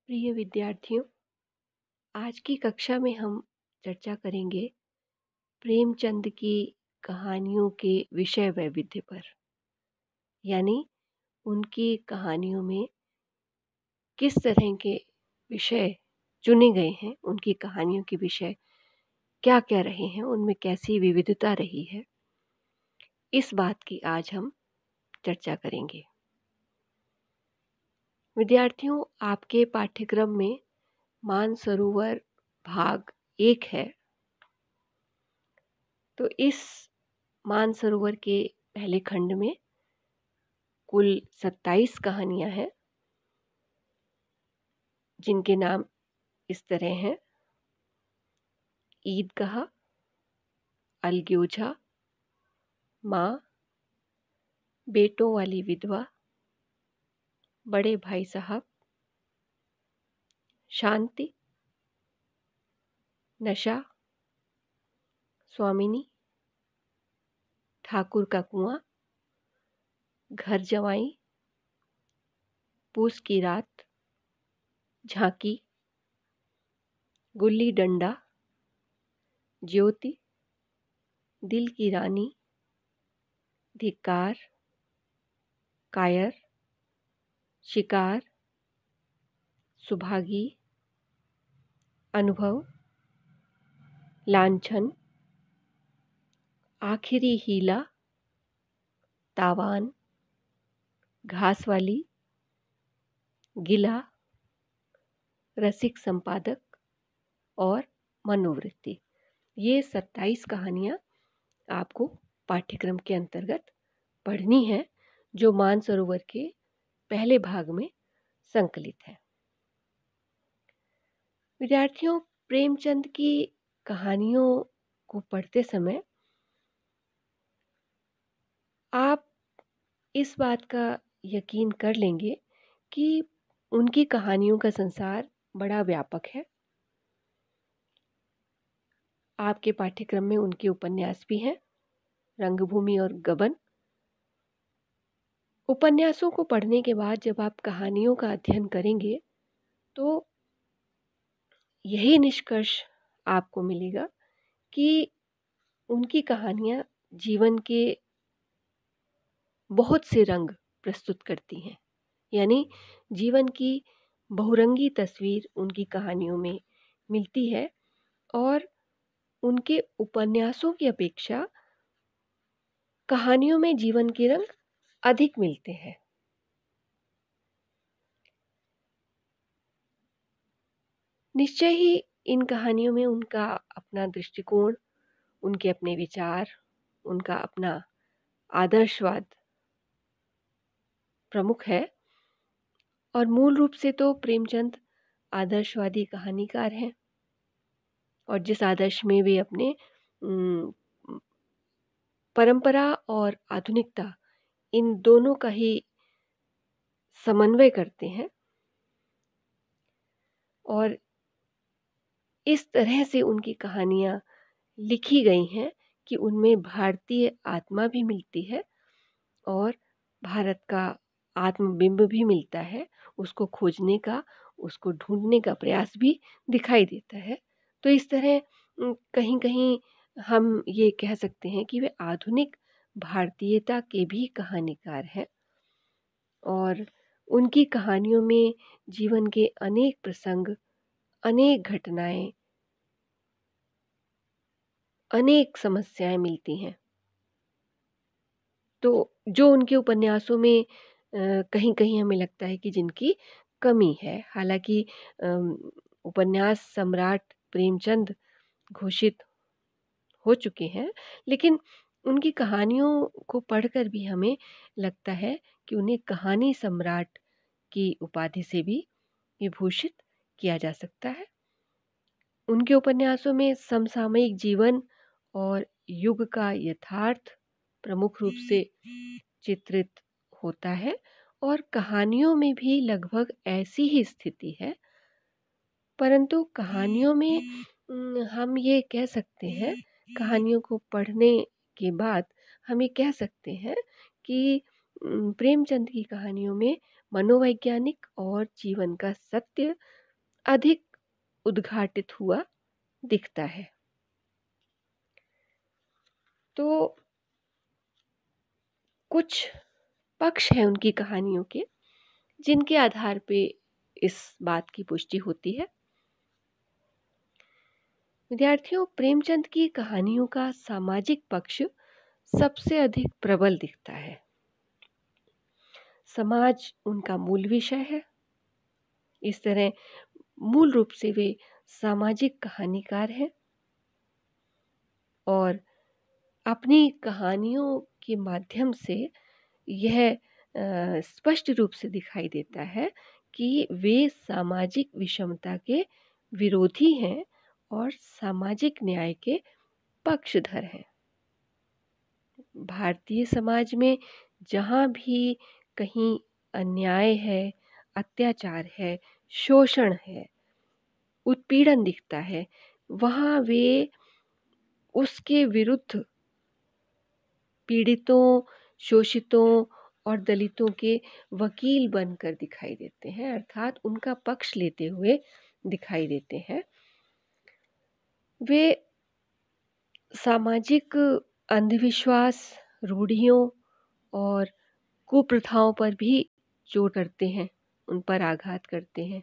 प्रिय विद्यार्थियों, आज की कक्षा में हम चर्चा करेंगे प्रेमचंद की कहानियों के विषय वैविध्य पर। यानी उनकी कहानियों में किस तरह के विषय चुने गए हैं, उनकी कहानियों के विषय क्या क्या रहे हैं, उनमें कैसी विविधता रही है, इस बात की आज हम चर्चा करेंगे। विद्यार्थियों, आपके पाठ्यक्रम में मानसरोवर भाग 1 है। तो इस मानसरोवर के पहले खंड में कुल 27 कहानियां हैं, जिनके नाम इस तरह हैं: ईदगाह, अलग्योझा, माँ, बेटों वाली विधवा, बड़े भाई साहब, शांति, नशा, स्वामिनी, ठाकुर का कुआं, घर जवाई, पूस की रात, झांकी, गुल्ली डंडा, ज्योति, दिल की रानी, धिक्कार, कायर, शिकार, सुभागी, अनुभव, लांछन, आखिरी हीला, तावान, घास वाली, गिला, रसिक संपादक और मनोवृत्ति। ये 27 कहानियाँ आपको पाठ्यक्रम के अंतर्गत पढ़नी है, जो मानसरोवर के पहले भाग में संकलित है। विद्यार्थियों, प्रेमचंद की कहानियों को पढ़ते समय आप इस बात का यकीन कर लेंगे कि उनकी कहानियों का संसार बड़ा व्यापक है। आपके पाठ्यक्रम में उनके उपन्यास भी हैं, रंगभूमि और गबन। उपन्यासों को पढ़ने के बाद जब आप कहानियों का अध्ययन करेंगे तो यही निष्कर्ष आपको मिलेगा कि उनकी कहानियाँ जीवन के बहुत से रंग प्रस्तुत करती हैं। यानी जीवन की बहुरंगी तस्वीर उनकी कहानियों में मिलती है और उनके उपन्यासों की अपेक्षा कहानियों में जीवन के रंग अधिक मिलते हैं। निश्चय ही इन कहानियों में उनका अपना दृष्टिकोण, उनके अपने विचार, उनका अपना आदर्शवाद प्रमुख है। और मूल रूप से तो प्रेमचंद आदर्शवादी कहानीकार हैं और जिस आदर्श में वे अपने परंपरा और आधुनिकता इन दोनों का ही समन्वय करते हैं और इस तरह से उनकी कहानियाँ लिखी गई हैं कि उनमें भारतीय आत्मा भी मिलती है और भारत का आत्मबिंब भी मिलता है। उसको खोजने का, उसको ढूंढने का प्रयास भी दिखाई देता है। तो इस तरह कहीं कहीं हम ये कह सकते हैं कि वे आधुनिक भारतीयता के भी कहानीकार हैं और उनकी कहानियों में जीवन के अनेक प्रसंग, अनेक घटनाएं, अनेक समस्याएं मिलती हैं। तो जो उनके उपन्यासों में कहीं कहीं हमें लगता है कि जिनकी कमी है। हालांकि उपन्यास सम्राट प्रेमचंद घोषित हो चुके हैं, लेकिन उनकी कहानियों को पढ़कर भी हमें लगता है कि उन्हें कहानी सम्राट की उपाधि से भी विभूषित किया जा सकता है। उनके उपन्यासों में समसामयिक जीवन और युग का यथार्थ प्रमुख रूप से चित्रित होता है और कहानियों में भी लगभग ऐसी ही स्थिति है। परंतु कहानियों में हम ये कह सकते हैं, कहानियों को पढ़ने के बाद हम ये कह सकते हैं कि प्रेमचंद की कहानियों में मनोवैज्ञानिक और जीवन का सत्य अधिक उद्घाटित हुआ दिखता है। तो कुछ पक्ष हैं उनकी कहानियों के, जिनके आधार पे इस बात की पुष्टि होती है। विद्यार्थियों, प्रेमचंद की कहानियों का सामाजिक पक्ष सबसे अधिक प्रबल दिखता है। समाज उनका मूल विषय है। इस तरह मूल रूप से वे सामाजिक कहानीकार हैं और अपनी कहानियों के माध्यम से यह स्पष्ट रूप से दिखाई देता है कि वे सामाजिक विषमता के विरोधी हैं और सामाजिक न्याय के पक्षधर हैं। भारतीय समाज में जहाँ भी कहीं अन्याय है, अत्याचार है, शोषण है, उत्पीड़न दिखता है, वहाँ वे उसके विरुद्ध पीड़ितों, शोषितों और दलितों के वकील बनकर दिखाई देते हैं, अर्थात उनका पक्ष लेते हुए दिखाई देते हैं। वे सामाजिक अंधविश्वास, रूढ़ियों और कुप्रथाओं पर भी जोर करते हैं, उन पर आघात करते हैं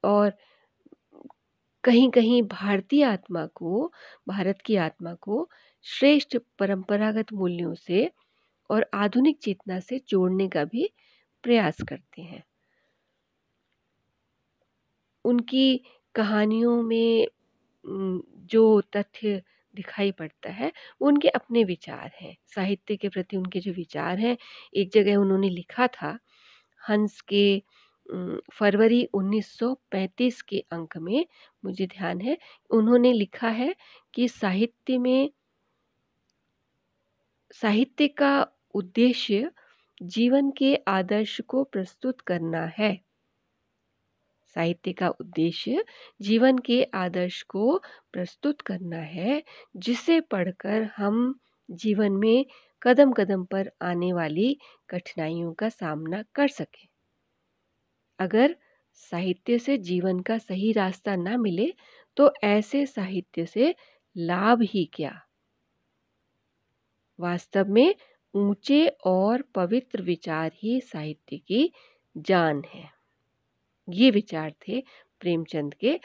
और कहीं-कहीं भारत की आत्मा को श्रेष्ठ परंपरागत मूल्यों से और आधुनिक चेतना से जोड़ने का भी प्रयास करते हैं। उनकी कहानियों में जो तथ्य दिखाई पड़ता है, वो उनके अपने विचार हैं। साहित्य के प्रति उनके जो विचार हैं, एक जगह उन्होंने लिखा था, हंस के फरवरी 1935 के अंक में मुझे ध्यान है, उन्होंने लिखा है कि साहित्य का उद्देश्य जीवन के आदर्श को प्रस्तुत करना है। साहित्य का उद्देश्य जीवन के आदर्श को प्रस्तुत करना है, जिसे पढ़कर हम जीवन में कदम कदम पर आने वाली कठिनाइयों का सामना कर सकें। अगर साहित्य से जीवन का सही रास्ता ना मिले तो ऐसे साहित्य से लाभ ही क्या। वास्तव में ऊंचे और पवित्र विचार ही साहित्य की जान है। ये विचार थे प्रेमचंद के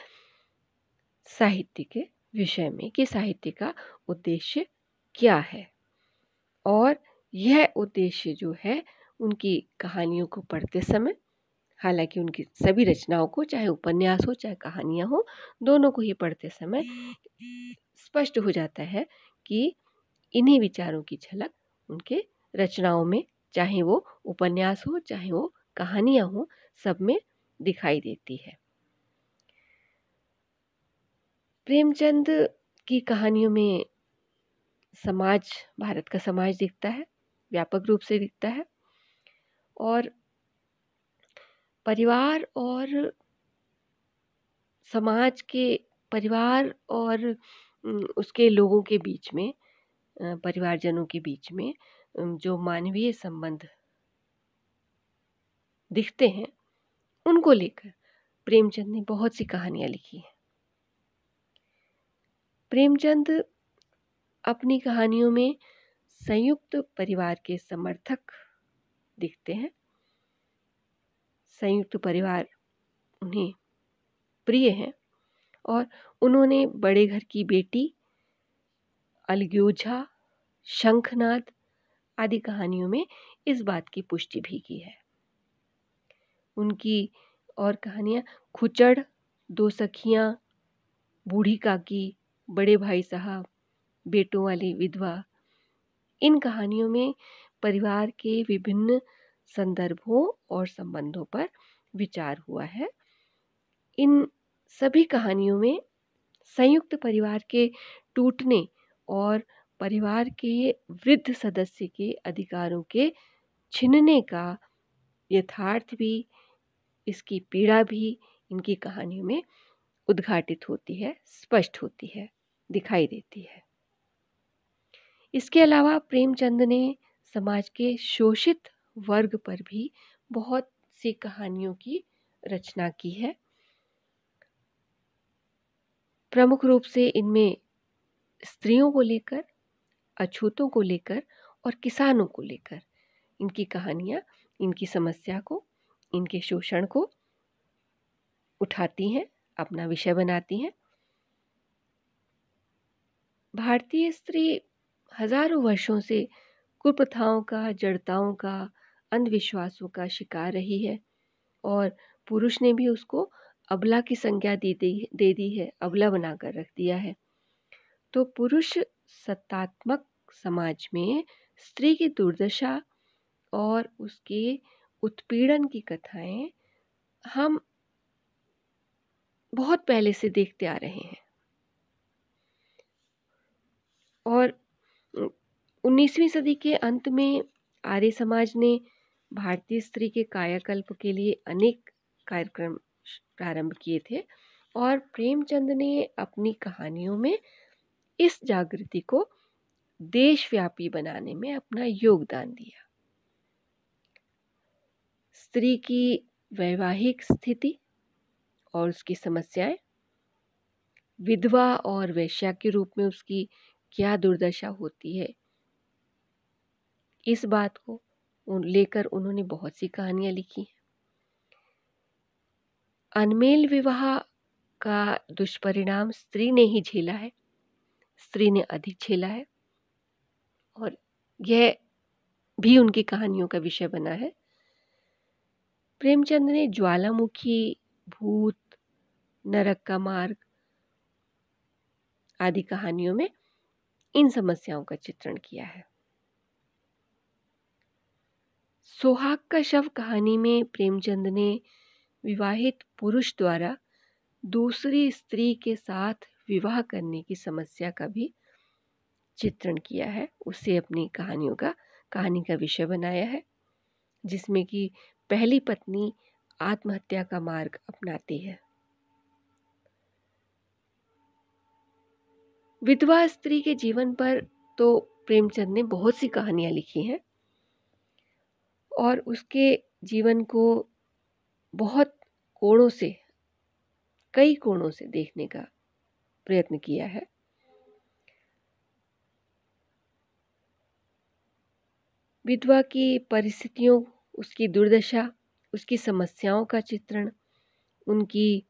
साहित्य के विषय में कि साहित्य का उद्देश्य क्या है। और यह उद्देश्य जो है उनकी कहानियों को पढ़ते समय, हालांकि उनकी सभी रचनाओं को, चाहे उपन्यास हो चाहे कहानियां हो, दोनों को ही पढ़ते समय स्पष्ट हो जाता है कि इन्हीं विचारों की झलक उनके रचनाओं में, चाहे वो उपन्यास हो चाहे वो कहानियां हो, सब में दिखाई देती है। प्रेमचंद की कहानियों में समाज, भारत का समाज दिखता है, व्यापक रूप से दिखता है और परिवार और समाज के, परिवार और उसके लोगों के बीच में, परिवारजनों के बीच में जो मानवीय संबंध दिखते हैं, उनको लेकर प्रेमचंद ने बहुत सी कहानियां लिखी हैं। प्रेमचंद अपनी कहानियों में संयुक्त परिवार के समर्थक दिखते हैं। संयुक्त परिवार उन्हें प्रिय है और उन्होंने बड़े घर की बेटी, अलग्योझा, शंखनाद आदि कहानियों में इस बात की पुष्टि भी की है। उनकी और कहानियां खुचड़, दो सखियां, बूढ़ी काकी, बड़े भाई साहब, बेटों वाली विधवा, इन कहानियों में परिवार के विभिन्न संदर्भों और संबंधों पर विचार हुआ है। इन सभी कहानियों में संयुक्त परिवार के टूटने और परिवार के वृद्ध सदस्य के अधिकारों के छीनने का यथार्थ भी, इसकी पीड़ा भी इनकी कहानियों में उद्घाटित होती है, स्पष्ट होती है, दिखाई देती है। इसके अलावा प्रेमचंद ने समाज के शोषित वर्ग पर भी बहुत सी कहानियों की रचना की है। प्रमुख रूप से इनमें स्त्रियों को लेकर, अछूतों को लेकर और किसानों को लेकर इनकी कहानियाँ इनकी समस्या को, इनके शोषण को उठाती हैं, अपना विषय बनाती हैं। भारतीय स्त्री हजारों वर्षों से कुप्रथाओं का, जड़ताओं का, अंधविश्वासों का शिकार रही है और पुरुष ने भी उसको अबला की संज्ञा दे दी है, अबला बनाकर रख दिया है। तो पुरुष सत्तात्मक समाज में स्त्री की दुर्दशा और उसके उत्पीड़न की कथाएं हम बहुत पहले से देखते आ रहे हैं और 19वीं सदी के अंत में आर्य समाज ने भारतीय स्त्री के कायाकल्प के लिए अनेक कार्यक्रम प्रारंभ किए थे और प्रेमचंद ने अपनी कहानियों में इस जागृति को देशव्यापी बनाने में अपना योगदान दिया। स्त्री की वैवाहिक स्थिति और उसकी समस्याएं, विधवा और वेश्या के रूप में उसकी क्या दुर्दशा होती है, इस बात को लेकर उन्होंने बहुत सी कहानियां लिखी हैं। अनमेल विवाह का दुष्परिणाम स्त्री ने ही झेला है, स्त्री ने अधिक झेला है और यह भी उनकी कहानियों का विषय बना है। प्रेमचंद ने ज्वालामुखी, भूत, नरक का मार्ग आदि कहानियों में इन समस्याओं का चित्रण किया है। सोहाग का शव कहानी में प्रेमचंद ने विवाहित पुरुष द्वारा दूसरी स्त्री के साथ विवाह करने की समस्या का भी चित्रण किया है, उसे अपनी कहानी का विषय बनाया है, जिसमें कि पहली पत्नी आत्महत्या का मार्ग अपनाती है। विधवा स्त्री के जीवन पर तो प्रेमचंद ने बहुत सी कहानियां लिखी हैं और उसके जीवन को बहुत कई कोणों से देखने का प्रयत्न किया है। विधवा की परिस्थितियों, उसकी दुर्दशा, उसकी समस्याओं का चित्रण, उनकी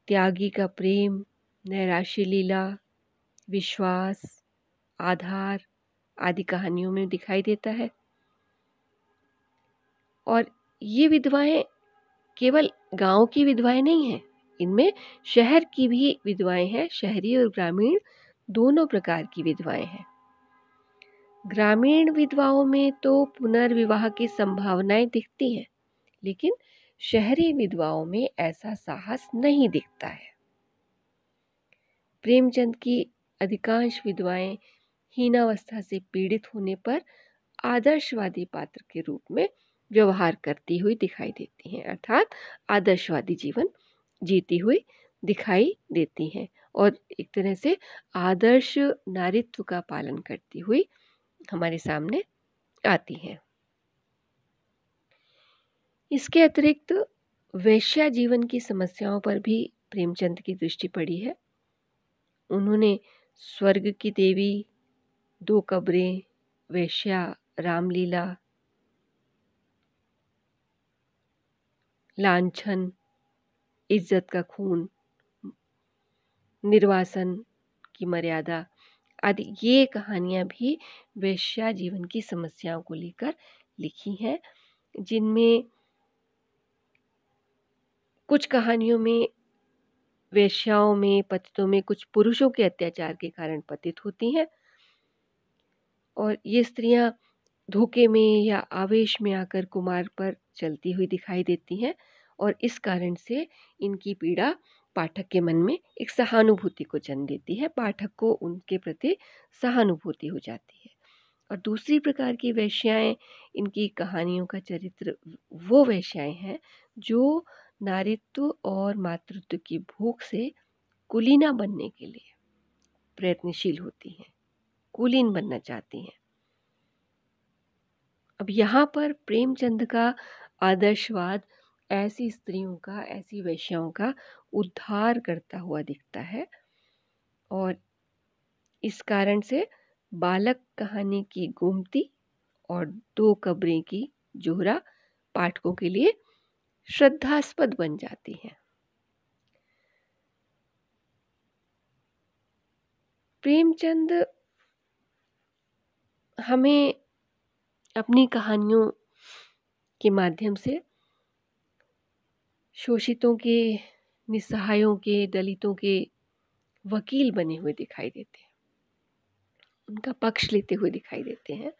त्यागी का प्रेम, नैराश्य लीला, विश्वास, आधार आदि कहानियों में दिखाई देता है। और ये विधवाएं केवल गांव की विधवाएं नहीं हैं, इनमें शहर की भी विधवाएं हैं। शहरी और ग्रामीण दोनों प्रकार की विधवाएं हैं। ग्रामीण विधवाओं में तो पुनर्विवाह की संभावनाएं दिखती हैं, लेकिन शहरी विधवाओं में ऐसा साहस नहीं दिखता है। प्रेमचंद की अधिकांश विधवाएं हीनावस्था से पीड़ित होने पर आदर्शवादी पात्र के रूप में व्यवहार करती हुई दिखाई देती हैं, अर्थात आदर्शवादी जीवन जीती हुई दिखाई देती हैं और एक तरह से आदर्श नारीत्व का पालन करती हुई हमारे सामने आती हैं। इसके अतिरिक्त वेश्या जीवन की समस्याओं पर भी प्रेमचंद की दृष्टि पड़ी है। उन्होंने स्वर्ग की देवी, दो कब्रें, वेश्या, रामलीला, लांछन, इज्जत का खून, निर्वासन की मर्यादा आदि ये कहानियां भी वेश्या जीवन की समस्याओं को लेकर लिखी हैं, जिनमें कुछ कहानियों में वेश्याओं में, पतितों में कुछ पुरुषों के अत्याचार के कारण पतित होती हैं और ये स्त्रियां धोखे में या आवेश में आकर कुमार पर चलती हुई दिखाई देती हैं और इस कारण से इनकी पीड़ा पाठक के मन में एक सहानुभूति को जन्म देती है, पाठक को उनके प्रति सहानुभूति हो जाती है। और दूसरी प्रकार की वेश्याएं, इनकी कहानियों का चरित्र वो वेश्याएं हैं जो नारीत्व और मातृत्व की भूख से कुलीना बनने के लिए प्रयत्नशील होती हैं, कुलीन बनना चाहती हैं। अब यहाँ पर प्रेमचंद का आदर्शवाद ऐसी स्त्रियों का, ऐसी वेश्याओं का उद्धार करता हुआ दिखता है। और इस कारण से बालक कहानी की गोमती और दो कब्रें की जोहरा पाठकों के लिए श्रद्धास्पद बन जाती हैं। प्रेमचंद हमें अपनी कहानियों के माध्यम से शोषितों के, निस्सहायों के, दलितों के वकील बने हुए दिखाई देते हैं, उनका पक्ष लेते हुए दिखाई देते हैं।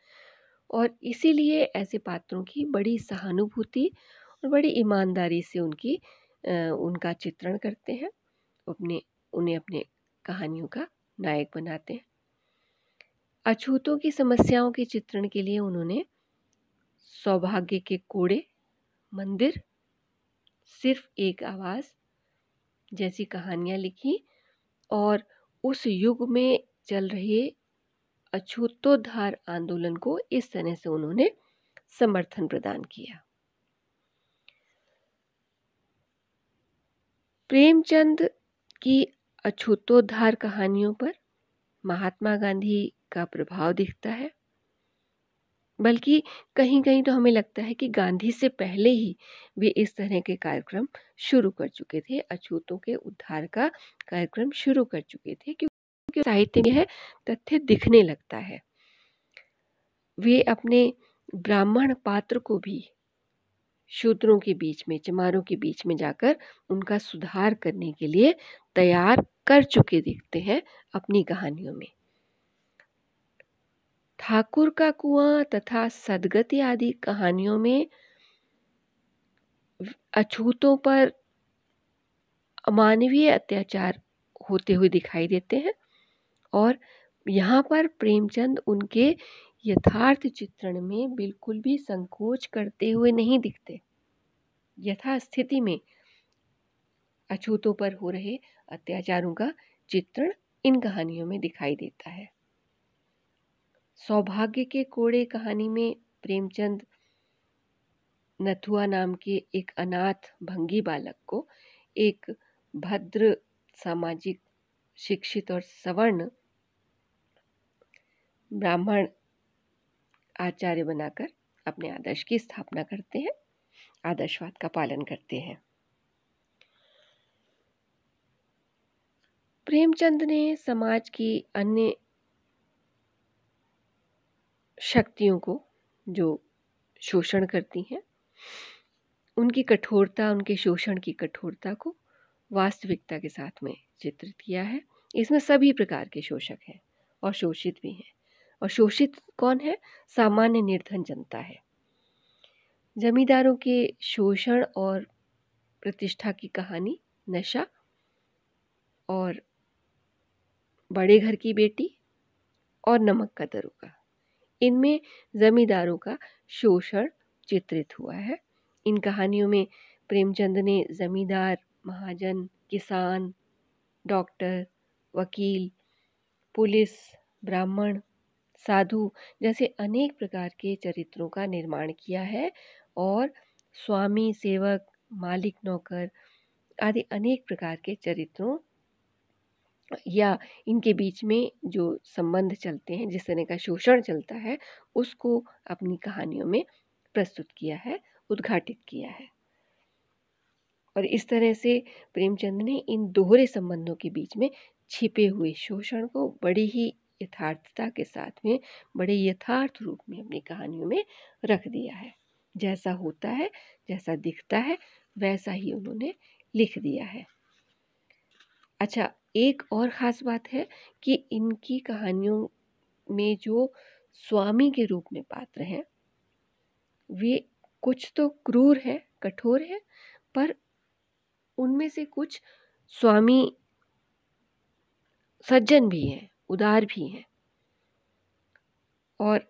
और इसीलिए ऐसे पात्रों की बड़ी सहानुभूति और बड़ी ईमानदारी से उनका चित्रण करते हैं, उन्हें अपने कहानियों का नायक बनाते हैं। अछूतों की समस्याओं के चित्रण के लिए उन्होंने सौभाग्य के कोड़े, मंदिर, सिर्फ एक आवाज़ जैसी कहानियाँ लिखी और उस युग में चल रहे अछूतोद्धार आंदोलन को इस तरह से उन्होंने समर्थन प्रदान किया। प्रेमचंद की अछूतोद्धार कहानियों पर महात्मा गांधी का प्रभाव दिखता है, बल्कि कहीं कहीं तो हमें लगता है कि गांधी से पहले ही वे इस तरह के कार्यक्रम शुरू कर चुके थे, अछूतों के उद्धार का कार्यक्रम शुरू कर चुके थे, क्योंकि साहित्य में यह तथ्य दिखने लगता है। वे अपने ब्राह्मण पात्र को भी शूद्रों के बीच में, चमारों के बीच में जाकर उनका सुधार करने के लिए तैयार कर चुके दिखते हैं अपनी कहानियों में। ठाकुर का कुआं तथा सदगति आदि कहानियों में अछूतों पर अमानवीय अत्याचार होते हुए दिखाई देते हैं और यहाँ पर प्रेमचंद उनके यथार्थ चित्रण में बिल्कुल भी संकोच करते हुए नहीं दिखते। यथास्थिति में अछूतों पर हो रहे अत्याचारों का चित्रण इन कहानियों में दिखाई देता है। सौभाग्य के कोड़े कहानी में प्रेमचंद नथुआ नाम के एक अनाथ भंगी बालक को एक भद्र, सामाजिक, शिक्षित और सवर्ण ब्राह्मण आचार्य बनाकर अपने आदर्श की स्थापना करते हैं, आदर्शवाद का पालन करते हैं। प्रेमचंद ने समाज की अन्य शक्तियों को जो शोषण करती हैं, उनकी कठोरता, उनके शोषण की कठोरता को वास्तविकता के साथ में चित्रित किया है। इसमें सभी प्रकार के शोषक हैं और शोषित भी हैं। और शोषित कौन है? सामान्य निर्धन जनता है। जमींदारों के शोषण और प्रतिष्ठा की कहानी, नशा और बड़े घर की बेटी और नमक का दरोगा, इनमें जमींदारों का शोषण चित्रित हुआ है। इन कहानियों में प्रेमचंद ने जमींदार, महाजन, किसान, डॉक्टर, वकील, पुलिस, ब्राह्मण, साधु जैसे अनेक प्रकार के चरित्रों का निर्माण किया है और स्वामी, सेवक, मालिक, नौकर आदि अनेक प्रकार के चरित्रों या इनके बीच में जो संबंध चलते हैं, जिस तरह का शोषण चलता है, उसको अपनी कहानियों में प्रस्तुत किया है, उद्घाटित किया है। और इस तरह से प्रेमचंद ने इन दोहरे संबंधों के बीच में छिपे हुए शोषण को बड़ी ही यथार्थता के साथ में, बड़े यथार्थ रूप में अपनी कहानियों में रख दिया है। जैसा होता है, जैसा दिखता है, वैसा ही उन्होंने लिख दिया है। अच्छा, एक और ख़ास बात है कि इनकी कहानियों में जो स्वामी के रूप में पात्र हैं, वे कुछ तो क्रूर हैं, कठोर हैं, पर उनमें से कुछ स्वामी सज्जन भी हैं, उदार भी हैं। और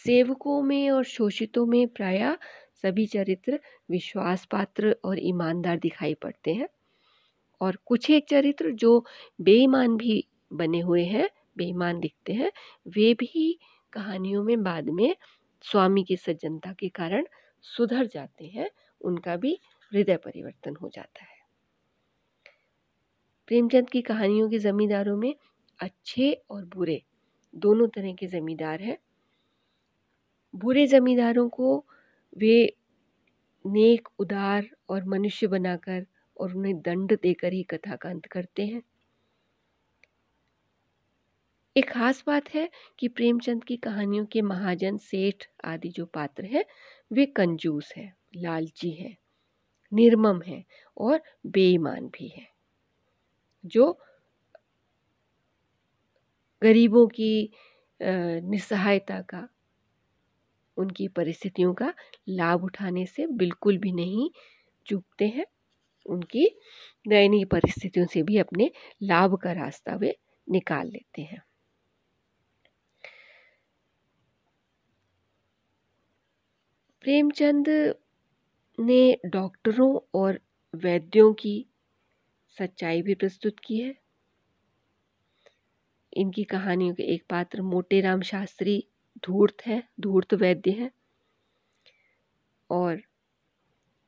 सेवकों में और शोषितों में प्रायः सभी चरित्र विश्वास पात्र और ईमानदार दिखाई पड़ते हैं। और कुछ एक चरित्र जो बेईमान भी बने हुए हैं, बेईमान दिखते हैं, वे भी कहानियों में बाद में स्वामी की सज्जनता के कारण सुधर जाते हैं, उनका भी हृदय परिवर्तन हो जाता है। प्रेमचंद की कहानियों के जमींदारों में अच्छे और बुरे दोनों तरह के जमींदार हैं। बुरे जमींदारों को वे नेक, उदार और मनुष्य बनाकर और उन्हें दंड देकर ही कथा का अंत करते हैं। एक खास बात है कि प्रेमचंद की कहानियों के महाजन, सेठ आदि जो पात्र हैं वे कंजूस हैं, लालची हैं, निर्मम हैं और बेईमान भी हैं, जो गरीबों की निस्सहायता का, उनकी परिस्थितियों का लाभ उठाने से बिल्कुल भी नहीं चूकते हैं। उनकी दयनीय परिस्थितियों से भी अपने लाभ का रास्ता वे निकाल लेते हैं। प्रेमचंद ने डॉक्टरों और वैद्यों की सच्चाई भी प्रस्तुत की है। इनकी कहानियों के एक पात्र मोटेराम शास्त्री धूर्त है, धूर्त वैद्य हैं। और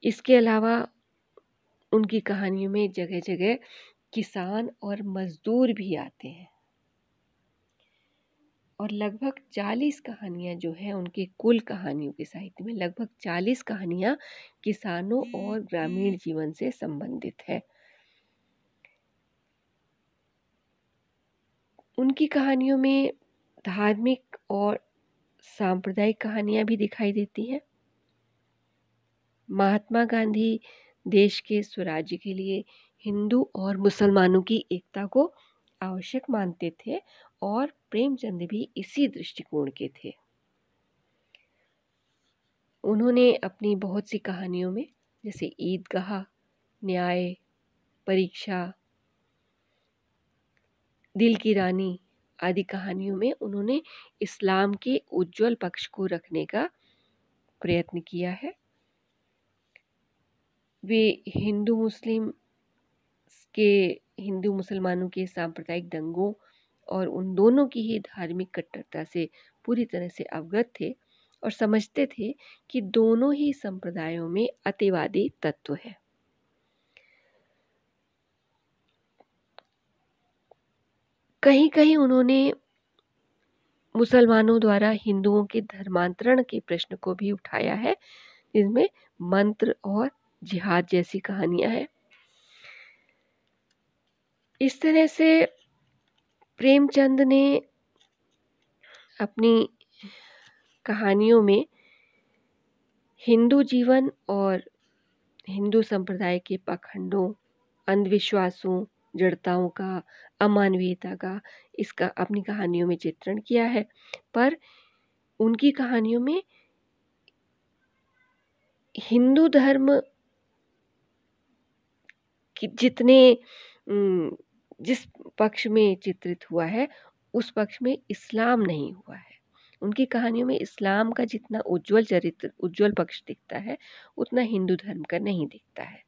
इसके अलावा उनकी कहानियों में जगह जगह किसान और मजदूर भी आते हैं। और लगभग 40 कहानियां जो हैं उनके कुल कहानियों के साहित्य में लगभग 40 कहानियां किसानों और ग्रामीण जीवन से संबंधित है। उनकी कहानियों में धार्मिक और सांप्रदायिक कहानियां भी दिखाई देती हैं। महात्मा गांधी देश के स्वराज्य के लिए हिंदू और मुसलमानों की एकता को आवश्यक मानते थे और प्रेमचंद भी इसी दृष्टिकोण के थे। उन्होंने अपनी बहुत सी कहानियों में जैसे ईदगाह, न्याय, परीक्षा, दिल की रानी आदि कहानियों में उन्होंने इस्लाम के उज्जवल पक्ष को रखने का प्रयत्न किया है। वे हिंदू मुसलमानों के सांप्रदायिक दंगों और उन दोनों की ही धार्मिक कट्टरता से पूरी तरह से अवगत थे और समझते थे कि दोनों ही संप्रदायों में अतिवादी तत्व है। कहीं कहीं उन्होंने मुसलमानों द्वारा हिंदुओं के धर्मांतरण के प्रश्न को भी उठाया है, जिसमें मंत्र और जिहाद जैसी कहानियां हैं। इस तरह से प्रेमचंद ने अपनी कहानियों में हिंदू जीवन और हिंदू संप्रदाय के पाखंडों, अंधविश्वासों, जड़ताओं का, अमानवीयता का इसका अपनी कहानियों में चित्रण किया है। पर उनकी कहानियों में हिंदू धर्म की जिस पक्ष में चित्रित हुआ है उस पक्ष में इस्लाम नहीं हुआ है। उनकी कहानियों में इस्लाम का जितना उज्जवल पक्ष दिखता है उतना हिंदू धर्म का नहीं दिखता है।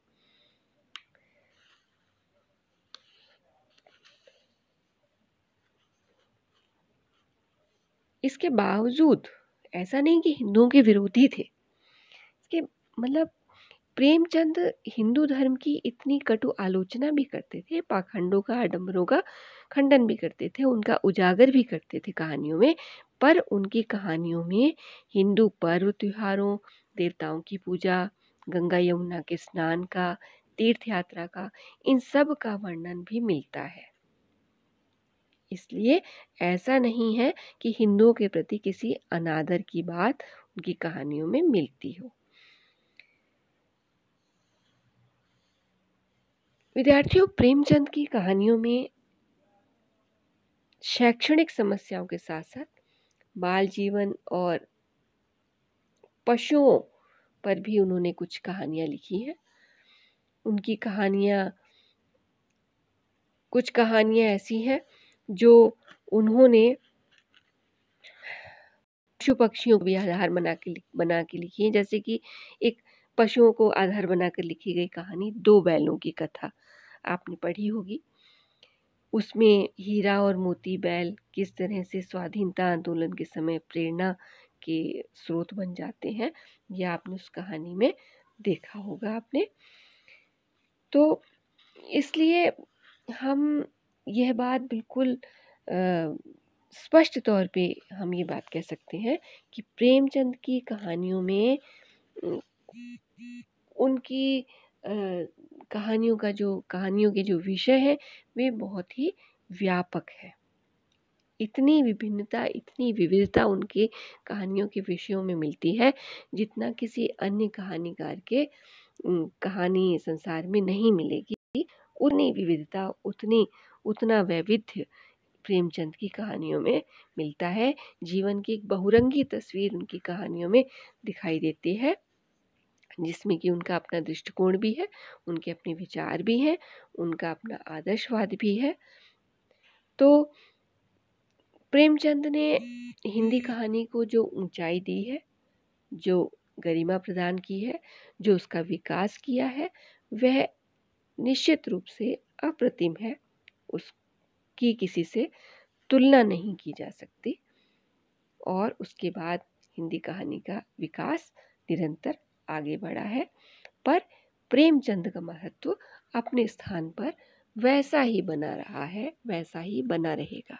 इसके बावजूद ऐसा नहीं कि हिंदुओं के विरोधी थे। इसके मतलब प्रेमचंद हिंदू धर्म की इतनी कटु आलोचना भी करते थे, पाखंडों का, आडंबरों का खंडन भी करते थे, उनका उजागर भी करते थे कहानियों में। पर उनकी कहानियों में हिंदू पर्व त्योहारों, देवताओं की पूजा, गंगा यमुना के स्नान का, तीर्थ यात्रा का, इन सब का वर्णन भी मिलता है। इसलिए ऐसा नहीं है कि हिंदुओं के प्रति किसी अनादर की बात उनकी कहानियों में मिलती हो। विद्यार्थियों, प्रेमचंद की कहानियों में शैक्षणिक समस्याओं के साथ साथ बाल जीवन और पशुओं पर भी उन्होंने कुछ कहानियां लिखी हैं। उनकी कुछ कहानियां ऐसी हैं जो उन्होंने पशु पक्षियों को भी आधार बना के लिखी है। जैसे कि एक पशुओं को आधार बनाकर लिखी गई कहानी दो बैलों की कथा आपने पढ़ी होगी। उसमें हीरा और मोती बैल किस तरह से स्वाधीनता आंदोलन के समय प्रेरणा के स्रोत बन जाते हैं, यह आपने उस कहानी में देखा होगा आपने। तो इसलिए हम यह बात बिल्कुल स्पष्ट तौर पे हम ये बात कह सकते हैं कि प्रेमचंद की कहानियों में उम, उनकी कहानियों के जो विषय हैं वे बहुत ही व्यापक है। इतनी विभिन्नता, इतनी विविधता उनकी कहानियों के विषयों में मिलती है, जितना किसी अन्य कहानीकार के कहानी संसार में नहीं मिलेगी। उतनी विविधता, उतना वैविध्य प्रेमचंद की कहानियों में मिलता है। जीवन की एक बहुरंगी तस्वीर उनकी कहानियों में दिखाई देती है, जिसमें कि उनका अपना दृष्टिकोण भी है, उनके अपने विचार भी हैं, उनका अपना आदर्शवाद भी है। तो प्रेमचंद ने हिंदी कहानी को जो ऊंचाई दी है, जो गरिमा प्रदान की है, जो उसका विकास किया है, वह निश्चित रूप से अप्रतिम है। उसकी किसी से तुलना नहीं की जा सकती। और उसके बाद हिंदी कहानी का विकास निरंतर आगे बढ़ा है, पर प्रेमचंद का महत्व अपने स्थान पर वैसा ही बना रहा है, वैसा ही बना रहेगा।